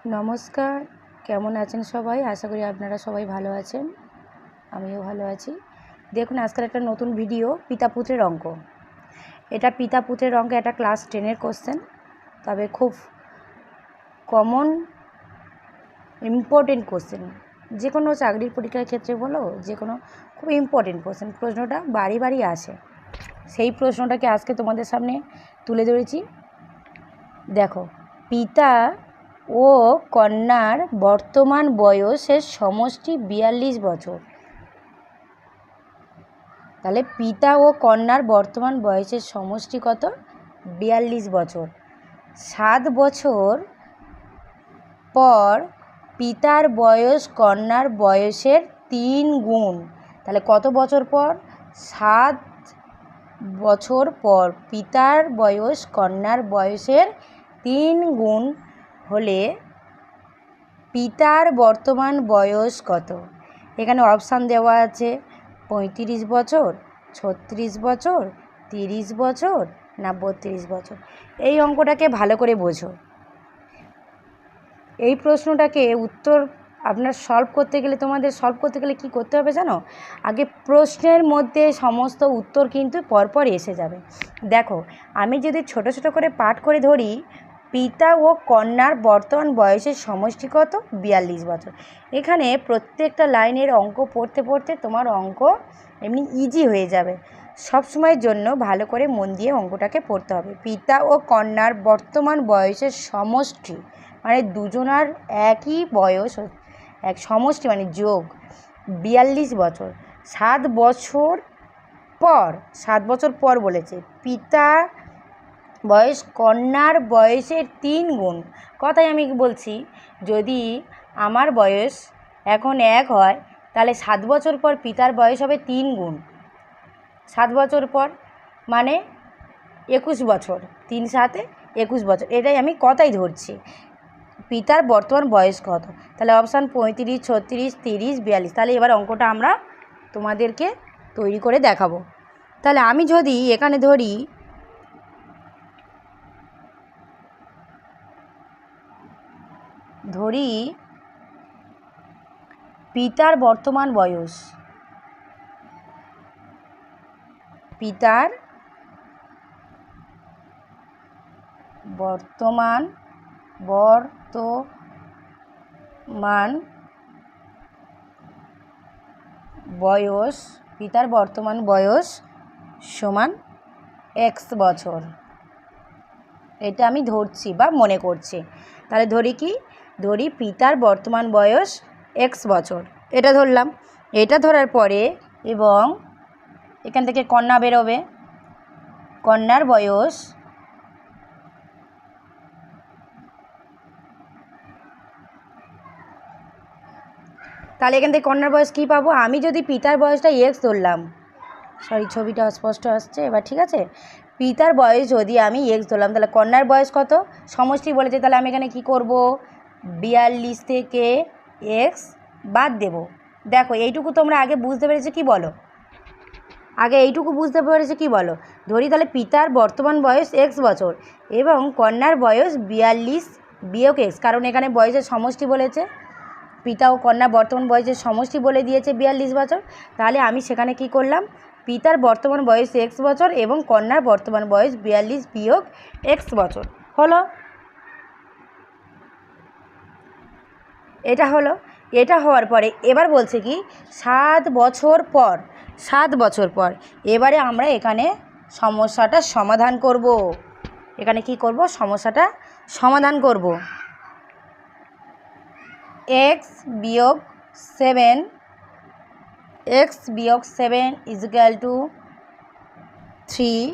নমস্কার, কেমন আছেন সবাই? আশা করি আপনারা সবাই ভালো আছেন। আমিও ভালো আছি। দেখুন আজকের একটা নতুন ভিডিও, পিতা পুত্রের অঙ্ক। এটা পিতা পুত্রের অঙ্ক, এটা ক্লাস 10-এর কোশ্চেন। তবে খুব কমন ইম্পর্টেন্ট কোশ্চেন। যে কোনো চাকরির পরীক্ষার ক্ষেত্রে বলো, যে কোনো খুব ইম্পর্টেন্ট কোশ্চেন। প্রশ্নটা বাড়ি বাড়ি আসে। সেই প্রশ্নটাকে আজকে তোমাদের সামনে তুলে ধরেছি। দেখো, পিতা ও কন্যার বর্তমান বয়সের সমষ্টি 42 বছর। তাহলে পিতা ও কন্যার বর্তমান বয়সের সমষ্টি কত? 42 বছর। 7 বছর পর পিতার বয়স কন্যার বয়সের 3 গুণ। তাহলে কত বছর পর? 7 বছর পর পিতার বয়স কন্যার বয়সের 3 গুণ হলে পিতার বর্তমান বয়স কত? এখানে অপশান দেওয়া আছে 35 বছর, 36 বছর, 30 বছর না 32 বছর। এই অঙ্কটাকে ভালো করে বোঝো। এই প্রশ্নটাকে উত্তর আপনার সলভ করতে গেলে কী করতে হবে জানো? আগে প্রশ্নের মধ্যে সমস্ত উত্তর কিন্তু পরপর এসে যাবে। দেখো, আমি যদি ছোট ছোট করে পাঠ করে ধরি, পিতা ও কন্যার বর্তমান বয়সের সমষ্টি কত? 42 বছর। এখানে প্রত্যেকটা লাইনের অঙ্ক পড়তে পড়তে তোমার অঙ্ক এমনি ইজি হয়ে যাবে। সবসময়ের জন্য ভালো করে মন দিয়ে অঙ্কটাকে পড়তে হবে। পিতা ও কন্যার বর্তমান বয়সের সমষ্টি মানে দুজনার একই বয়স, এক সমষ্টি মানে যোগ 42 বছর। 7 বছর পর, 7 বছর পর বলেছে, পিতার বয়স কন্যার বয়সের 3 গুণ। কথাই আমি বলছি, যদি আমার বয়স এখন 1 হয়, তাহলে 7 বছর পর পিতার বয়স হবে 3 গুণ। 7 বছর পর মানে 21 বছর, 3 7 21 বছর। এটাই আমি কথাই ধরছি। পিতার বর্তমান বয়স কত? তাহলে অপশান 35, 36, 30, 42। তাহলে এবার অঙ্কটা আমরা তোমাদেরকে তৈরি করে দেখাবো। তাহলে আমি যদি এখানে ধরি পিতার বর্তমান বয়স, পিতার বর্তমান বয়স সমান x বছর। এটা আমি ধরছি বা মনে করছি। তাহলে ধরি পিতার বর্তমান বয়স x বছর, এটা ধরলাম। এটা ধরার পরে এবং এখান থেকে কন্যা বেরোবে, কন্যার বয়স তাহলে এখান থেকে কন্যার বয়স কী পাবো? আমি যদি পিতার বয়সটা x ধরলাম, ছবিটা অস্পষ্ট আসছে, এবার ঠিক আছে। পিতার বয়স যদি আমি x ধরলাম, তাহলে কন্যার বয়স কত? সমষ্টি বলেছে, তাহলে আমি এখানে কি করব? 42 থেকে x বাদ দেব। দেখো, এইটুকু তোমরা আগে বুঝতে পেরেছো কি বলো? ধরি তাহলে পিতার বর্তমান বয়স x বছর এবং কন্যার বয়স 42 বিয়োগ x, কারণ এখানে বয়সের সমষ্টি বলেছে। পিতা ও কন্যা বর্তমান বয়সের সমষ্টি বলে দিয়েছে 42 বছর। তাহলে আমি সেখানে কি করলাম? পিতার বর্তমান বয়স x বছর এবং কন্যার বর্তমান বয়স 42 বিয়োগ x বছর হলো। এটা হওয়ার পরে এবার বলছে কি 7 বছর পর এবারে আমরা এখানে সমস্যাটা সমাধান করব। সমস্যাটা সমাধান করব। x বিয়োগ 7 equal to 3,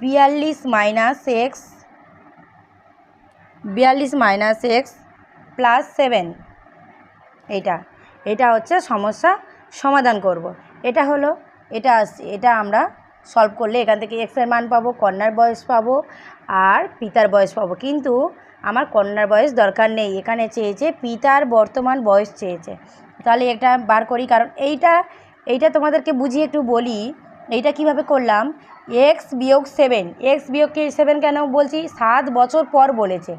42 minus x plus 7। এটা হচ্ছে সমস্যা সমাধান করব। এটা আমরা সলভ করলে এখান থেকে x এর মান পাবো, কন্যার বয়স পাবো আর পিতার বয়স পাবো। কিন্তু আমার কন্যার বয়স দরকার নেই, এখানে চেয়েছে পিতার বর্তমান বয়স চেয়েছে। তাহলে এটা বার করি, কারণ এইটা তোমাদেরকে বুঝিয়ে একটু বলি। এইটা কিভাবে করলাম? এক্স বিয়োগ 7, এক্স বিয়োগ 7 কেন বলছি, 7 বছর পর বলেছে,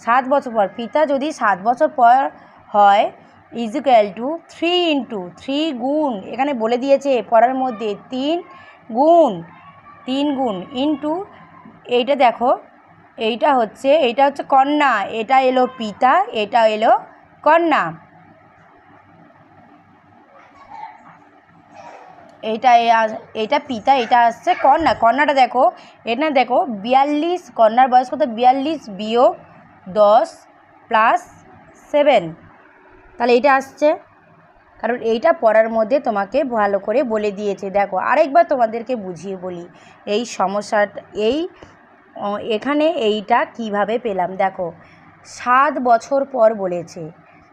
7 বছর পর, পিতা যদি 7 বছর পর হয় ইজিক্যাল টু 3 ইন্টু 3 গুণ, এখানে বলে দিয়েছে পড়ার মধ্যে 3 গুণ ইন্টু, এইটা দেখো, এইটা হচ্ছে কন্যা, এটা এলো পিতা, এটা এলো কন্যা, এইটা পিতা, এটা আসছে কন্যা, কন্যাটা দেখো, এটা দেখো 42, কন্যার বয়স কত, 42 বিয়োগ 10 প্লাস 7, তাহলে এইটা আসছে, কারণ এইটা পড়ার মধ্যে তোমাকে ভালো করে বলে দিয়েছে। দেখো আরেকবার তোমাদেরকে বুঝিয়ে বলি এই সমস্যাটা, এখানে এইটা কিভাবে পেলাম। দেখো 7 বছর পর বলেছে,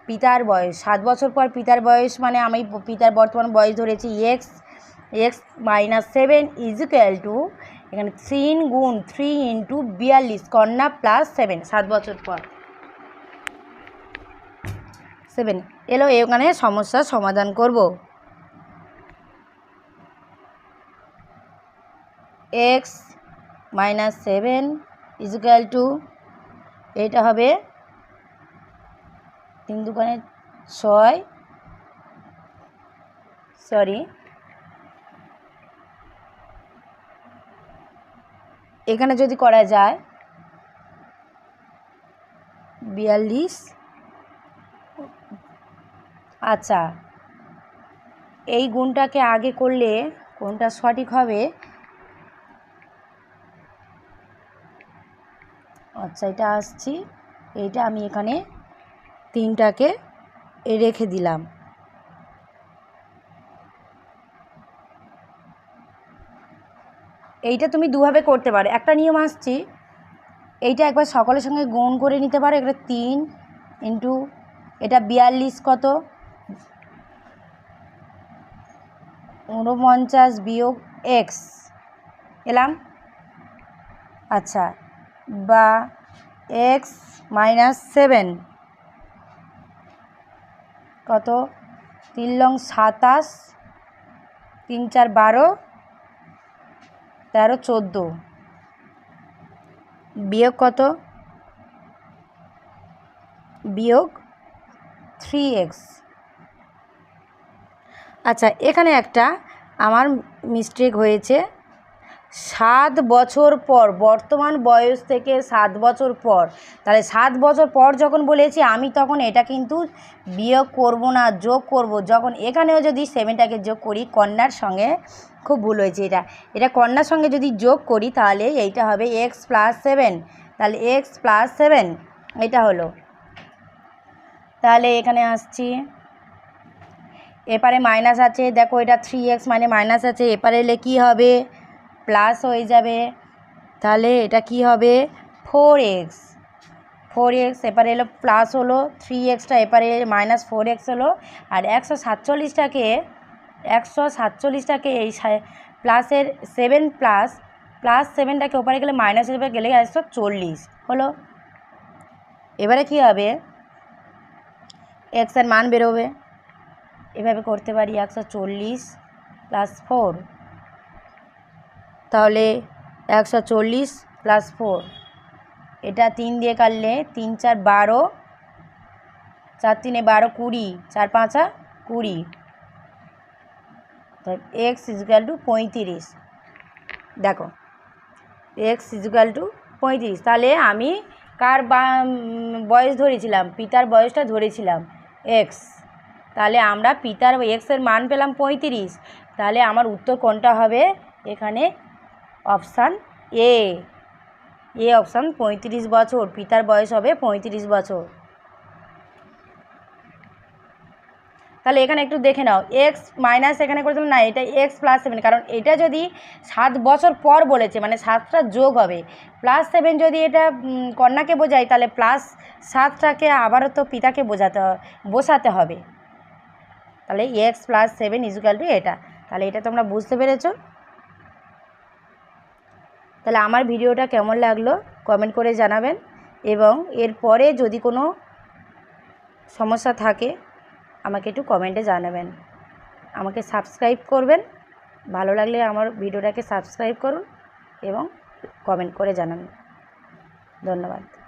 পিতার বয়স 7 বছর পর, পিতার বয়স মানে আমি পিতার বর্তমান বয়স ধরেছি এক্স মাইনাস 7 ইজিক্যাল টু, এখানে 3 গুণ 3 ইন্টু 42, কন্যা প্লাস 7, 7 বছর পর 7 এলো। এখানে সমস্যার সমাধান করব। এক্স মাইনাস 7 ইজিক্যাল টু, এটা হবে 3 দুগুণে 6, সরি এখানে যদি করা যায় 42, আচ্ছা এই গুণটাকে আগে করলে কোনটা সঠিক হবে, আচ্ছা এটা আসছি, এইটা আমি এখানে 3টাকে রেখে দিলাম। এইটা তুমি দুভাবে করতে পারো, একটা নিয়ম আসছি, এইটা একবার সকলের সঙ্গে গুণ করে নিতে পারো, এটা 3 ইন্টু, এটা 42 কত 49 বিয়োগ এক্স এলাম, আচ্ছা বা এক্স মাইনাস 7 কত 3 লং 27, 3 4 12, 13 14 বিয়োগ কত, বিয়োগ 3x। আচ্ছা এখানে একটা আমার মিস্টেক হয়েছে, 7 বছর পর, বর্তমান বয়স থেকে 7 বছর পর, তাহলে 7 বছর পর যখন বলেছি আমি তখন এটা কিন্তু বিয়োগ করব না, যোগ করব, যখন এখানেও যদি 7টাকে যোগ করি কন্যার সঙ্গে, খুব ভুল হয়েছে, এটা কন্যার সঙ্গে যদি যোগ করি তাহলে এইটা হবে এক্স প্লাস 7, তাহলে এক্স প্লাস 7 এটা হলো, তাহলে এখানে আসছি, এপারে মাইনাস আছে, দেখো এটা 3x মানে মাইনাস আছে, এপারে এলে কী হবে প্লাস হয়ে যাবে, তাহলে এটা কি হবে 4x, এপারে এলো প্লাস হলো, 3xটা এপারে মাইনাস 4x হলো, আর 147টাকে এই প্লাসের 7 প্লাস 7টাকে ওপারে গেলে মাইনাসের উপরে গেলে 140 হলো। এবারে কি হবে, এক্সের মান বেরোবে, এভাবে করতে পারি 140 প্লাস 4, তাহলে 140 প্লাস 4, এটা 3 দিয়ে কাটলে 3 4 12, 4 3 12 20, 4 5 20, তো এক্স ইজিক্যাল টু 35, দেখো এক্স ইজিক্যাল টু 35, তাহলে আমি কার বয়স ধরেছিলাম, পিতার বয়সটা ধরেছিলাম এক্স, তাহলে আমরা পিতার এক্সের মান পেলাম 35, তাহলে আমার উত্তর কোনটা হবে, এখানে অপশান এ অপশান 35 বছর, পিতার বয়স হবে 35 বছর। তাহলে এখানে একটু দেখে নাও, এক্স মাইনাস এখানে করে দিলাম না, এটা এক্স প্লাস 7, কারণ এটা যদি 7 বছর পর বলেছে মানে 7টা যোগ হবে, প্লাস 7 যদি এটা কন্যাকে বোঝায় তাহলে প্লাস 7টাকে আবারও তো পিতাকে বসাতে হবে, তাহলে এক্স প্লাস 7 ইজুকাল টু এটা, তাহলে এটা তোমরা বুঝতে পেরেছো। তাহলে আমার ভিডিওটা কেমন লাগলো কমেন্ট করে জানাবেন, এবং এরপরে যদি কোনো সমস্যা থাকে আমাকে একটু কমেন্টে জানাবেন, আমাকে সাবস্ক্রাইব করবেন, ভালো লাগলে আমার ভিডিওটাকে সাবস্ক্রাইব করুন। এবং কমেন্ট করে জানান। ধন্যবাদ।